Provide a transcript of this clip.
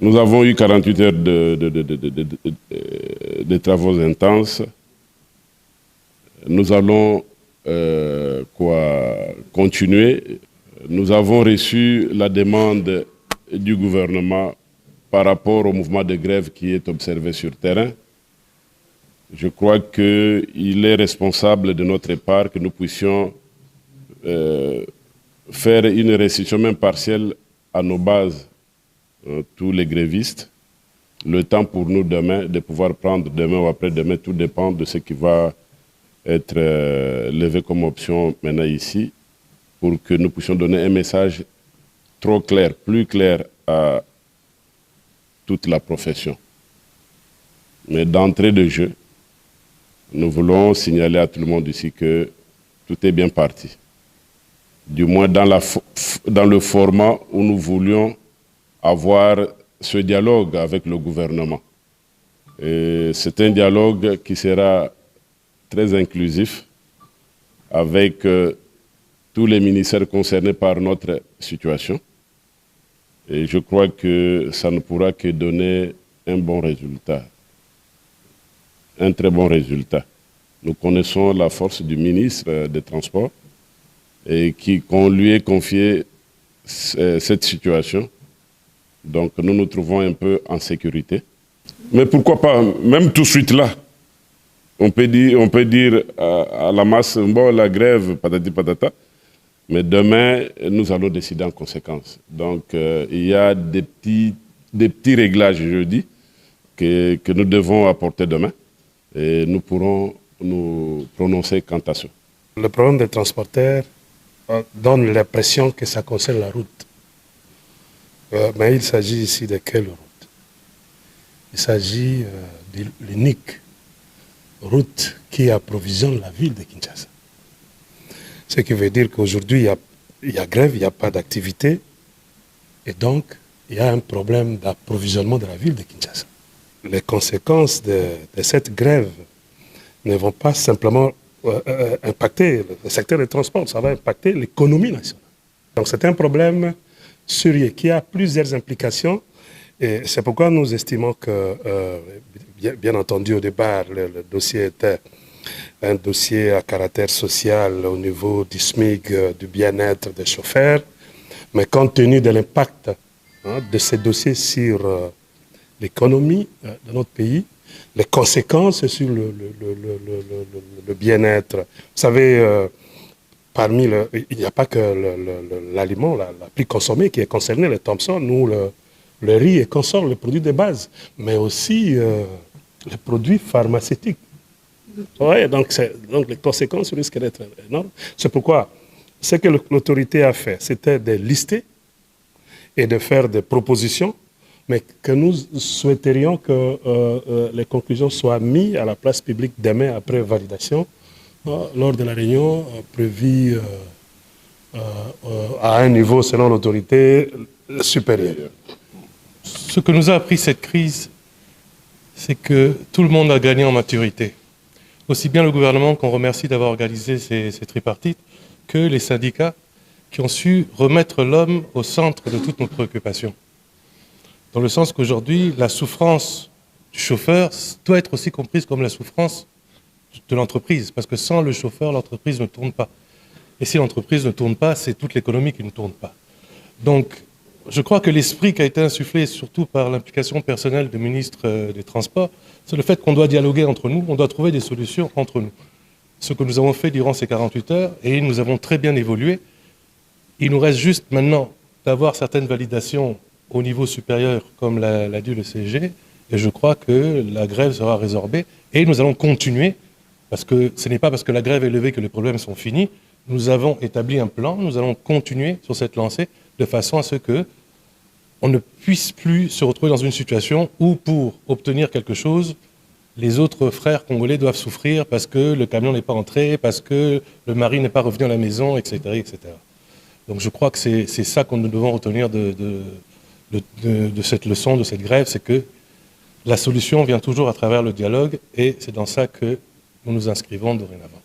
Nous avons eu 48 heures de travaux intenses. Nous allons continuer. Nous avons reçu la demande du gouvernement par rapport au mouvement de grève qui est observé sur terrain. Je crois qu'il est responsable de notre part que nous puissions faire une restitution même partielle à nos bases, tous les grévistes. Le temps pour nous demain, de pouvoir prendre demain ou après-demain, tout dépend de ce qui va être levé comme option maintenant ici, pour que nous puissions donner un message trop clair, plus clair à toute la profession. Mais d'entrée de jeu, nous voulons signaler à tout le monde ici que tout est bien parti. Du moins dans le format où nous voulions avoir ce dialogue avec le gouvernement. C'est un dialogue qui sera très inclusif avec tous les ministères concernés par notre situation. Et je crois que ça ne pourra que donner un bon résultat, un très bon résultat. Nous connaissons la force du ministre des Transports et qu'on lui ait confié cette situation. Donc nous nous trouvons un peu en sécurité. Mais pourquoi pas, même tout de suite là, on peut dire à la masse, bon, la grève, patati patata, mais demain, nous allons décider en conséquence. Donc il y a des petits réglages, je dis, que nous devons apporter demain. Et nous pourrons nous prononcer quant à ça. Le problème des transporteurs donne l'impression que ça concerne la route. Mais il s'agit ici de quelle route? Il s'agit de l'unique route qui approvisionne la ville de Kinshasa. Ce qui veut dire qu'aujourd'hui, il y a grève, il n'y a pas d'activité, et donc il y a un problème d'approvisionnement de la ville de Kinshasa. Les conséquences de cette grève ne vont pas simplement impacter le secteur des transports, ça va impacter l'économie nationale. Donc c'est un problème sérieux qui a plusieurs implications, et c'est pourquoi nous estimons que, bien entendu au départ, le dossier était un dossier à caractère social au niveau du SMIC, du bien-être des chauffeurs, mais compte tenu de l'impact de ces dossiers sur l'économie de notre pays, les conséquences sur le bien-être. Vous savez, il n'y a pas que l'aliment la plus consommée qui est concerné, le Thomson, nous, le riz et consorts, les produits de base, mais aussi les produits pharmaceutiques. Ouais, donc les conséquences risquent d'être énormes. C'est pourquoi ce que l'autorité a fait, c'était de lister et de faire des propositions, mais que nous souhaiterions que les conclusions soient mises à la place publique demain après validation, lors de la réunion prévue à un niveau, selon l'autorité, supérieur. Ce que nous a appris cette crise, c'est que tout le monde a gagné en maturité. Aussi bien le gouvernement, qu'on remercie d'avoir organisé ces tripartites, que les syndicats qui ont su remettre l'homme au centre de toutes nos préoccupations. Dans le sens qu'aujourd'hui, la souffrance du chauffeur doit être aussi comprise comme la souffrance de l'entreprise, parce que sans le chauffeur, l'entreprise ne tourne pas. Et si l'entreprise ne tourne pas, c'est toute l'économie qui ne tourne pas. Donc, je crois que l'esprit qui a été insufflé, surtout par l'implication personnelle du ministre des Transports, c'est le fait qu'on doit dialoguer entre nous, on doit trouver des solutions entre nous. Ce que nous avons fait durant ces 48 heures, et nous avons très bien évolué. Il nous reste juste maintenant d'avoir certaines validations au niveau supérieur, comme l'a dit le CG, et je crois que la grève sera résorbée, et nous allons continuer, parce que ce n'est pas parce que la grève est levée que les problèmes sont finis. Nous avons établi un plan, nous allons continuer sur cette lancée, de façon à ce que on ne puisse plus se retrouver dans une situation où, pour obtenir quelque chose, les autres frères congolais doivent souffrir parce que le camion n'est pas entré, parce que le mari n'est pas revenu à la maison, etc., etc. Donc je crois que c'est ça que nous devons retenir de cette leçon, de cette grève, c'est que la solution vient toujours à travers le dialogue, et c'est dans ça que nous nous inscrivons dorénavant.